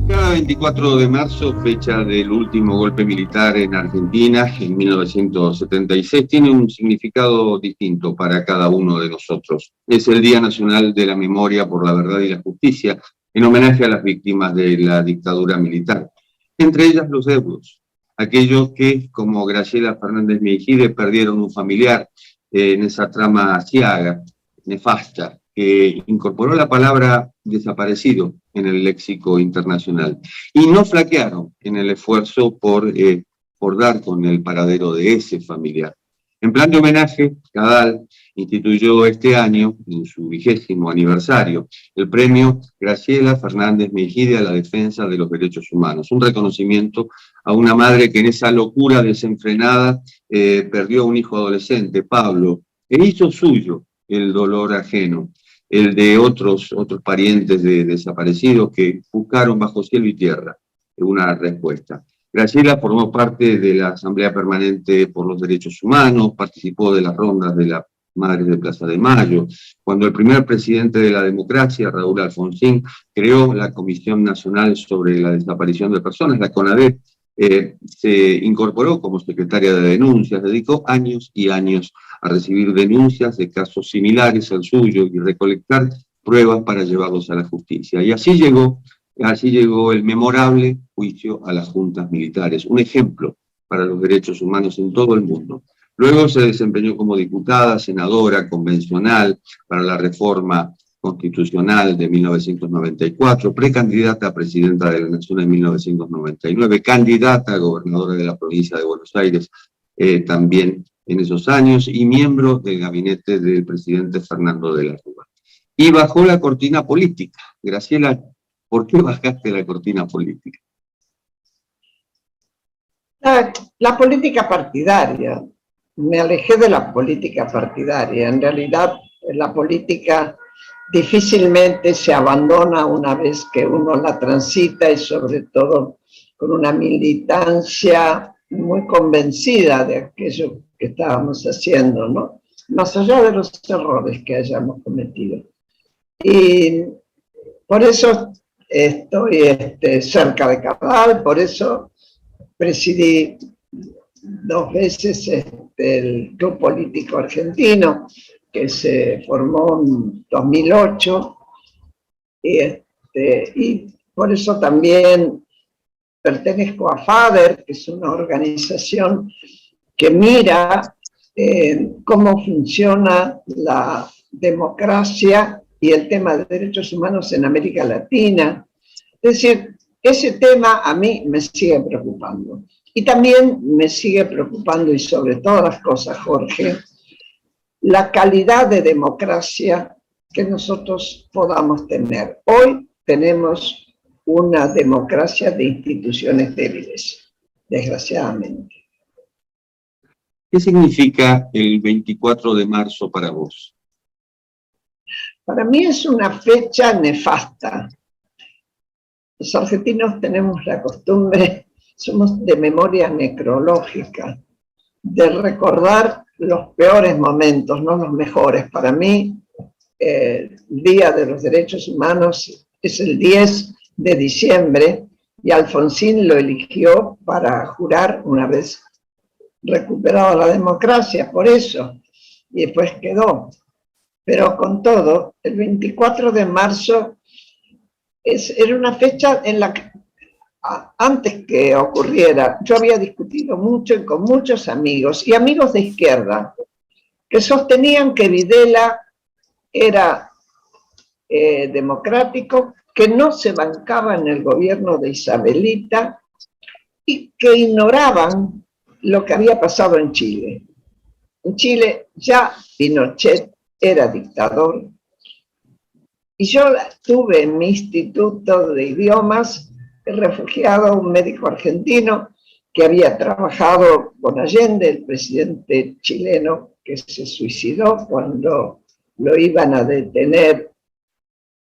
Cada 24 de marzo, fecha del último golpe militar en Argentina, en 1976, tiene un significado distinto para cada uno de nosotros. Es el Día Nacional de la Memoria por la Verdad y la Justicia, en homenaje a las víctimas de la dictadura militar. Entre ellas los deudos, aquellos que, como Graciela Fernández Meijide, perdieron un familiar en esa trama aciaga, nefasta, que incorporó la palabra desaparecido en el léxico internacional. Y no flaquearon en el esfuerzo por dar con el paradero de ese familiar. En plan de homenaje, CADAL instituyó este año, en su 20º aniversario, el premio Graciela Fernández Meijide a la defensa de los derechos humanos, un reconocimiento a una madre que en esa locura desenfrenada perdió a un hijo adolescente, Pablo, e hizo suyo el dolor ajeno, el de otros parientes de desaparecidos que buscaron bajo cielo y tierra una respuesta. Graciela formó parte de la Asamblea Permanente por los Derechos Humanos, participó de las rondas de las Madres de Plaza de Mayo. Cuando el primer presidente de la democracia, Raúl Alfonsín, creó la Comisión Nacional sobre la Desaparición de Personas, la CONADEP, se incorporó como secretaria de denuncias, dedicó años y años a recibir denuncias de casos similares al suyo y recolectar pruebas para llevarlos a la justicia. Y así llegó el memorable juicio a las juntas militares, un ejemplo para los derechos humanos en todo el mundo. Luego se desempeñó como diputada, senadora, convencional para la reforma constitucional de 1994, precandidata a presidenta de la Nación en 1999, candidata a gobernadora de la provincia de Buenos Aires también en esos años, y miembro del gabinete del presidente Fernando de la Rúa. Y bajó la cortina política. Graciela, ¿por qué bajaste la cortina política? La política partidaria. Me alejé de la política partidaria. En realidad, la política difícilmente se abandona una vez que uno la transita, y sobre todo con una militancia muy convencida de aquello que estábamos haciendo, ¿no? Más allá de los errores que hayamos cometido. Y por eso estoy cerca de CADAL, por eso presidí 2 veces el Club Político Argentino, que se formó en 2008, y por eso también pertenezco a FADER, que es una organización que mira cómo funciona la democracia y el tema de derechos humanos en América Latina. Es decir, ese tema a mí me sigue preocupando. Y también me sigue preocupando, y sobre todas las cosas, Jorge, la calidad de democracia que nosotros podamos tener. Hoy tenemos una democracia de instituciones débiles, desgraciadamente. ¿Qué significa el 24 de marzo para vos? Para mí es una fecha nefasta. Los argentinos tenemos la costumbre, somos de memoria necrológica, de recordar los peores momentos, no los mejores. Para mí, el Día de los Derechos Humanos es el 10 de diciembre, y Alfonsín lo eligió para jurar una vez recuperada la democracia, por eso, y después quedó. Pero con todo, el 24 de marzo era una fecha en la que, antes que ocurriera, yo había discutido mucho y con muchos amigos, y amigos de izquierda, que sostenían que Videla era democrático, que no se bancaba en el gobierno de Isabelita, y que ignoraban lo que había pasado en Chile. En Chile ya Pinochet era dictador, y yo tuve en mi instituto de idiomas refugiado a un médico argentino que había trabajado con Allende, el presidente chileno que se suicidó cuando lo iban a detener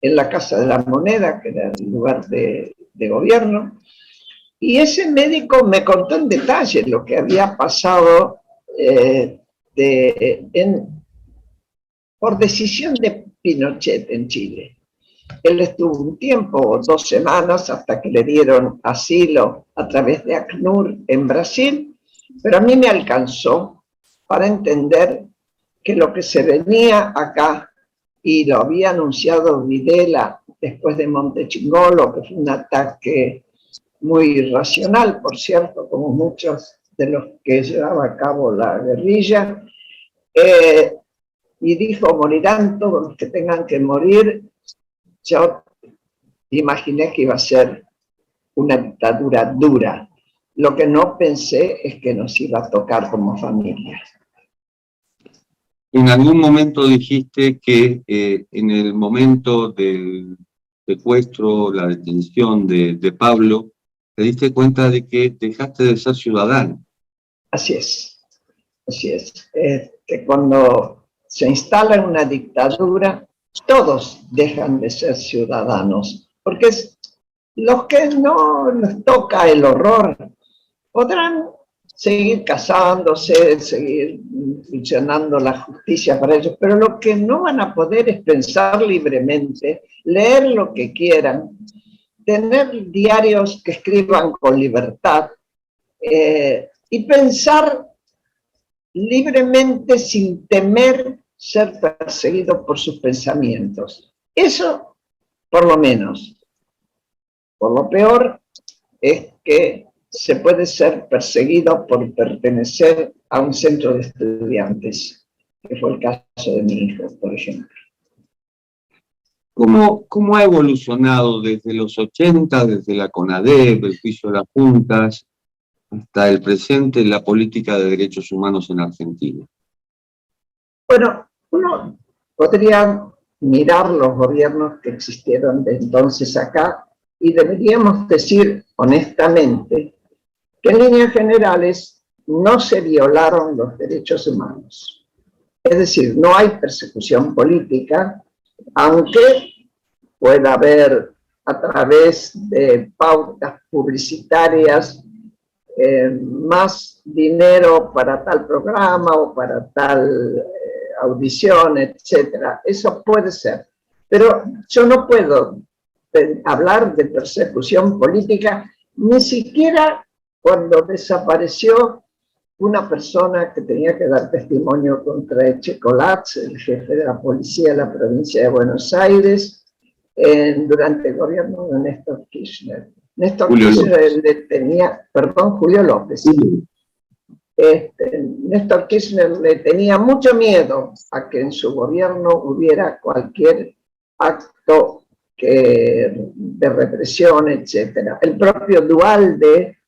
en la Casa de la Moneda, que era el lugar de gobierno. Y ese médico me contó en detalle lo que había pasado por decisión de Pinochet en Chile. Él estuvo un tiempo, 2 semanas, hasta que le dieron asilo a través de ACNUR en Brasil, pero a mí me alcanzó para entender que lo que se venía acá, y lo había anunciado Videla después de Montechingolo, que fue un ataque muy irracional, por cierto, como muchos de los que llevaba a cabo la guerrilla, y dijo, morirán todos los que tengan que morir. Yo imaginé que iba a ser una dictadura dura. Lo que no pensé es que nos iba a tocar como familia. En algún momento dijiste que en el momento del secuestro, la detención de Pablo, te diste cuenta de que dejaste de ser ciudadano. Así es, así es. Que cuando se instala una dictadura, todos dejan de ser ciudadanos, porque los que no les toca el horror podrán seguir casándose, seguir funcionando la justicia para ellos, pero lo que no van a poder es pensar libremente, leer lo que quieran, tener diarios que escriban con libertad y pensar libremente sin temer ser perseguido por sus pensamientos. Eso, por lo menos. Por lo peor, es que se puede ser perseguido por pertenecer a un centro de estudiantes, que fue el caso de mi hijo, por ejemplo. ¿Cómo ha evolucionado desde los 80, desde la CONADEP, el juicio de las juntas, hasta el presente la política de derechos humanos en Argentina? Bueno, uno podría mirar los gobiernos que existieron de entonces acá y deberíamos decir honestamente que en líneas generales no se violaron los derechos humanos. Es decir, no hay persecución política, aunque pueda haber a través de pautas publicitarias más dinero para tal programa o para tal audición, etcétera. Eso puede ser. Pero yo no puedo hablar de persecución política ni siquiera cuando desapareció una persona que tenía que dar testimonio contra Echecolatz, el jefe de la policía de la provincia de Buenos Aires, durante el gobierno de Néstor Kirchner. Néstor Kirchner le tenía, perdón, Julio López. Néstor Kirchner le tenía mucho miedo a que en su gobierno hubiera cualquier acto de represión, etc. El propio Duhalde,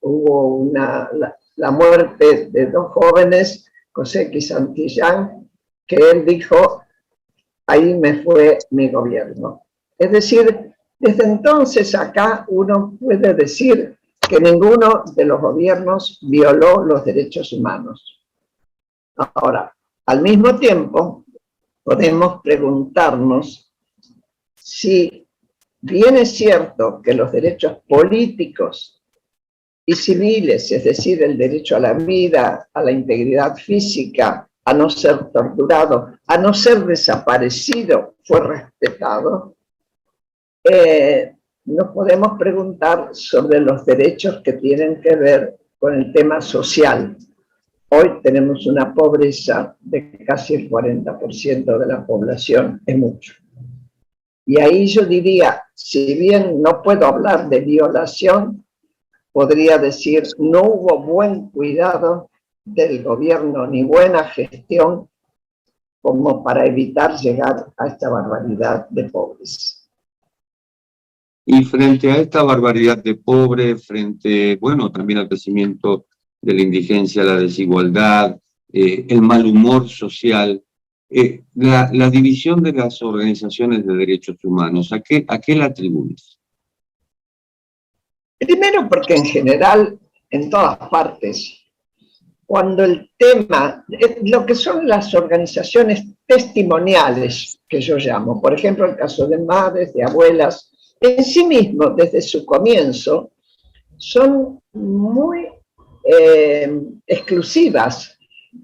hubo la muerte de 2 jóvenes, José y Santillán, que él dijo, ahí me fue mi gobierno. Es decir, desde entonces acá uno puede decir que ninguno de los gobiernos violó los derechos humanos. Ahora, al mismo tiempo, podemos preguntarnos si bien es cierto que los derechos políticos y civiles, es decir, el derecho a la vida, a la integridad física, a no ser torturado, a no ser desaparecido, fue respetado, nos podemos preguntar sobre los derechos que tienen que ver con el tema social. Hoy tenemos una pobreza de casi el 40% de la población, es mucho. Y ahí yo diría, si bien no puedo hablar de violación, podría decir, no hubo buen cuidado del gobierno ni buena gestión como para evitar llegar a esta barbaridad de pobres. Y frente a esta barbaridad de pobres, frente, bueno, también al crecimiento de la indigencia, la desigualdad, el mal humor social, la división de las organizaciones de derechos humanos, ¿a qué la atribuyes? Primero porque en general, en todas partes, cuando el tema, lo que son las organizaciones testimoniales, que yo llamo, por ejemplo, el caso de madres, de abuelas, en sí mismo, desde su comienzo, son muy exclusivas,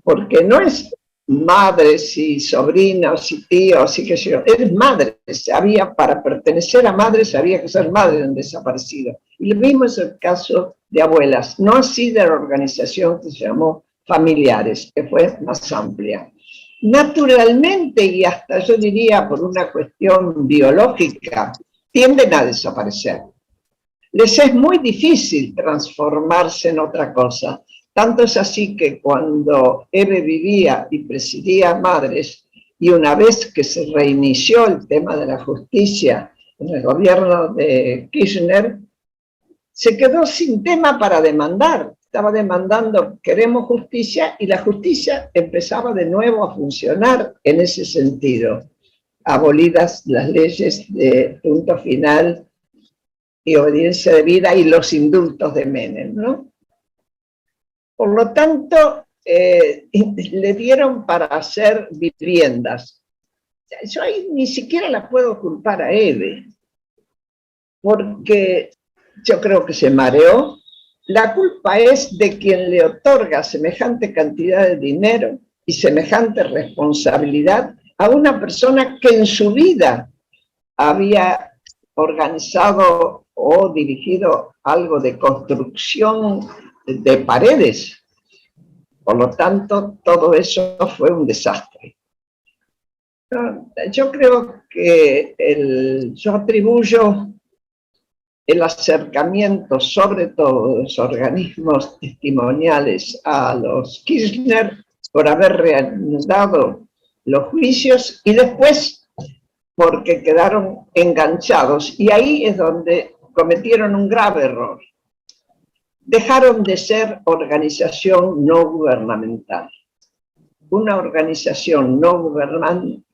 porque no es madres y sobrinos y tíos y qué sé yo, eres madre, para pertenecer a madres había que ser madre de un desaparecido. Y lo mismo es el caso de abuelas, no así de la organización que se llamó Familiares, que fue más amplia. Naturalmente, y hasta yo diría por una cuestión biológica, tienden a desaparecer. Les es muy difícil transformarse en otra cosa. Tanto es así que cuando Eve vivía y presidía Madres, y una vez que se reinició el tema de la justicia en el gobierno de Kirchner, se quedó sin tema para demandar. Estaba demandando, queremos justicia, y la justicia empezaba de nuevo a funcionar en ese sentido. Abolidas las leyes de punto final y obediencia de vida y los indultos de Menem, ¿no? Por lo tanto, le dieron para hacer viviendas. Yo ahí ni siquiera la puedo culpar a Eve, porque yo creo que se mareó. La culpa es de quien le otorga semejante cantidad de dinero y semejante responsabilidad a una persona que en su vida había organizado o dirigido algo de construcción de paredes. Por lo tanto, todo eso fue un desastre. Yo creo que yo atribuyo el acercamiento, sobre todo de los organismos testimoniales, a los Kirchner por haber reanudado los juicios y después porque quedaron enganchados. Y ahí es donde cometieron un grave error. Dejaron de ser organización no gubernamental. Una organización no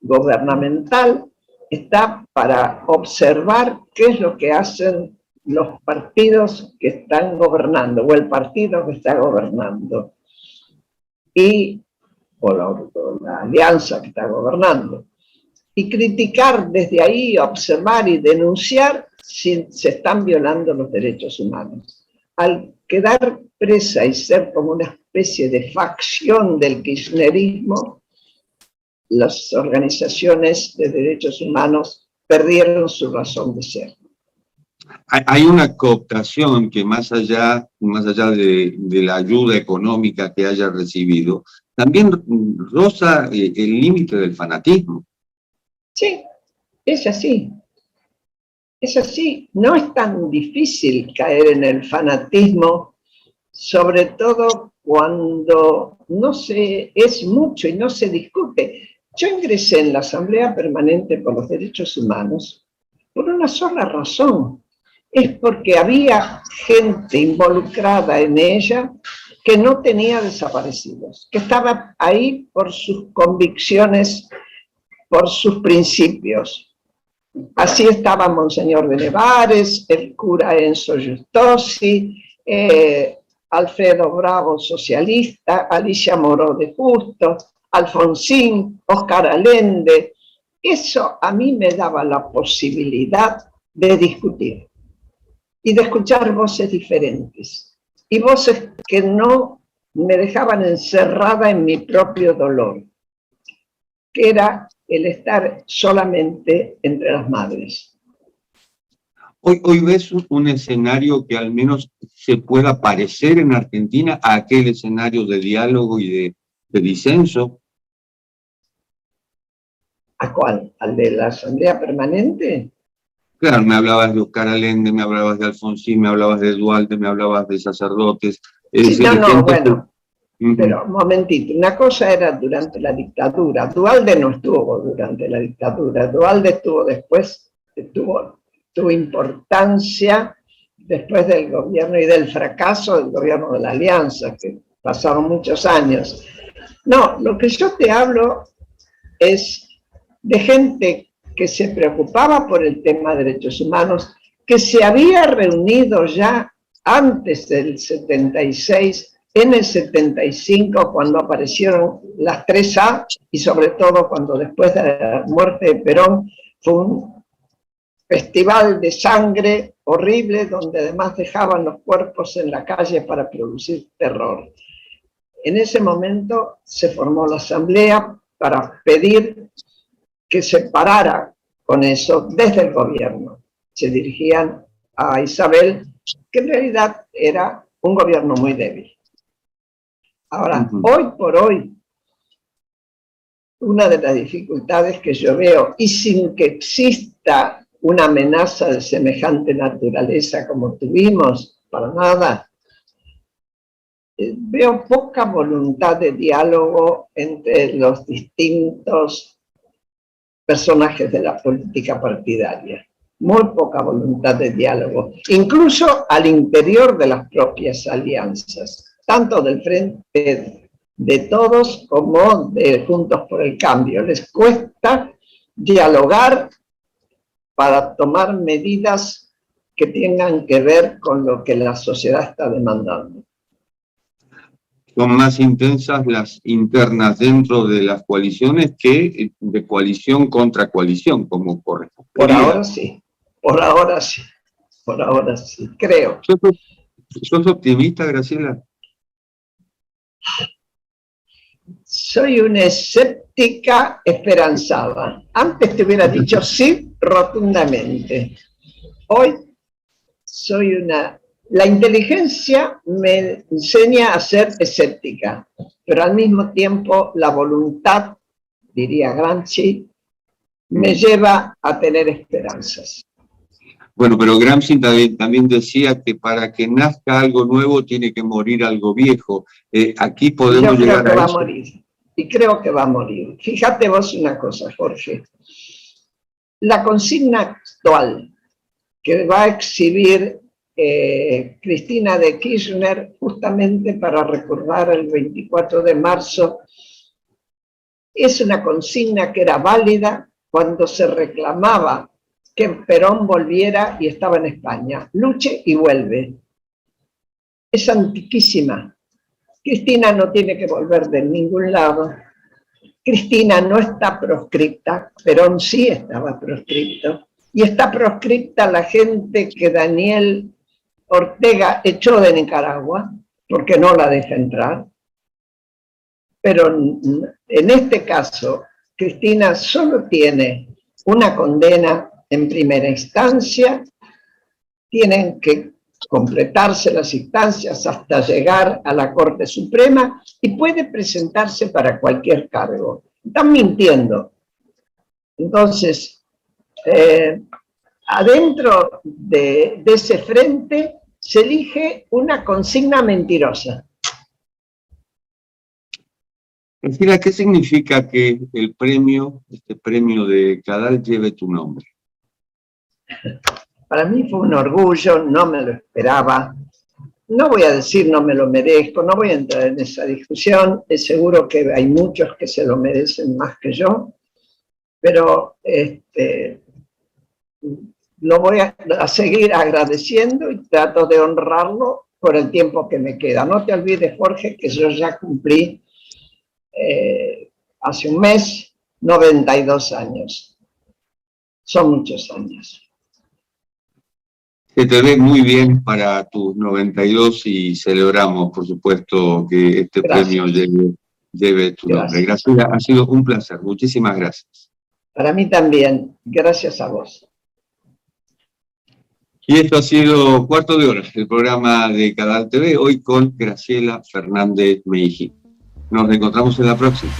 gubernamental está para observar qué es lo que hacen los partidos que están gobernando, o el partido que está gobernando, o la alianza que está gobernando. Y criticar desde ahí, observar y denunciar si se están violando los derechos humanos. Al quedar presa y ser como una especie de facción del kirchnerismo, las organizaciones de derechos humanos perdieron su razón de ser. Hay una cooptación que más allá de la ayuda económica que haya recibido, también roza el límite del fanatismo. Sí, es así. Es así. No es tan difícil caer en el fanatismo, sobre todo cuando es mucho y no se discute. Yo ingresé en la Asamblea Permanente por los Derechos Humanos por una sola razón. Es porque había gente involucrada en ella que no tenía desaparecidos, que estaba ahí por sus convicciones, por sus principios. Así estaba Monseñor de Nevares, el cura Enzo Giustosi, Alfredo Bravo, socialista, Alicia Moró de Justo, Alfonsín, Oscar Allende. Eso a mí me daba la posibilidad de discutir y de escuchar voces diferentes, y voces que no me dejaban encerrada en mi propio dolor, que era el estar solamente entre las madres. Hoy ves un escenario que al menos se pueda parecer en Argentina a aquel escenario de diálogo y de disenso. ¿A cuál? ¿Al de la Asamblea Permanente? Claro, me hablabas de Oscar Allende, me hablabas de Alfonsín, me hablabas de Duhalde, me hablabas de sacerdotes. Sí, bueno, pero un momentito, una cosa era durante la dictadura. Duhalde no estuvo durante la dictadura, Duhalde estuvo después, tuvo importancia después del gobierno y del fracaso del gobierno de la Alianza, que pasaron muchos años. No, lo que yo te hablo es de gente que se preocupaba por el tema de derechos humanos, que se había reunido ya antes del 76, en el 75, cuando aparecieron las 3A, y sobre todo cuando después de la muerte de Perón fue festival de sangre horrible, donde además dejaban los cuerpos en la calle para producir terror. En ese momento se formó la asamblea para pedir que se parara con eso desde el gobierno. Se dirigían a Isabel, que en realidad era un gobierno muy débil. Ahora, hoy por hoy, una de las dificultades que yo veo, y sin que exista una amenaza de semejante naturaleza como tuvimos, para nada, veo poca voluntad de diálogo entre los distintos personajes de la política partidaria. Muy poca voluntad de diálogo, incluso al interior de las propias alianzas, tanto del Frente de Todos como de Juntos por el Cambio. Les cuesta dialogar para tomar medidas que tengan que ver con lo que la sociedad está demandando. Son más intensas las internas dentro de las coaliciones que de coalición contra coalición, como corresponde. Por ahora sí, por ahora sí, por ahora sí, creo. ¿Sos optimista, Graciela? Soy una escéptica esperanzada. Antes te hubiera dicho sí rotundamente. Hoy soy una... La inteligencia me enseña a ser escéptica, pero al mismo tiempo la voluntad, diría Gramsci, me lleva a tener esperanzas. Bueno, pero Gramsci también decía que para que nazca algo nuevo tiene que morir algo viejo. Aquí podemos llegar a eso. Yo creo que va a morir, y creo que va a morir. Fíjate vos una cosa, Jorge. La consigna actual que va a exhibir Cristina de Kirchner, justamente para recordar el 24 de marzo, es una consigna que era válida cuando se reclamaba que Perón volviera y estaba en España. Luche y vuelve. Es antiquísima. Cristina no tiene que volver de ningún lado. Cristina no está proscripta, Perón sí estaba proscripto. Y está proscripta la gente que Daniel Ortega echó de Nicaragua, porque no la deja entrar. Pero en este caso, Cristina solo tiene una condena en primera instancia, tienen que completarse las instancias hasta llegar a la Corte Suprema y puede presentarse para cualquier cargo. Están mintiendo. Entonces, adentro de ese frente se elige una consigna mentirosa. Graciela, ¿qué significa que el premio, este premio de Cadal, lleve tu nombre? Para mí fue un orgullo, no me lo esperaba. No voy a decir no me lo merezco, no voy a entrar en esa discusión. Es seguro que hay muchos que se lo merecen más que yo, pero lo voy a seguir agradeciendo y trato de honrarlo por el tiempo que me queda. No te olvides, Jorge, que yo ya cumplí hace un mes 92 años. Son muchos años. Se te ve muy bien para tus 92 y celebramos, por supuesto, que este premio lleve tu nombre. Graciela, ha sido un placer. Muchísimas gracias. Para mí también. Gracias a vos. Y esto ha sido Cuarto de Hora, el programa de Cadal TV, hoy con Graciela Fernández Meijin. Nos reencontramos en la próxima.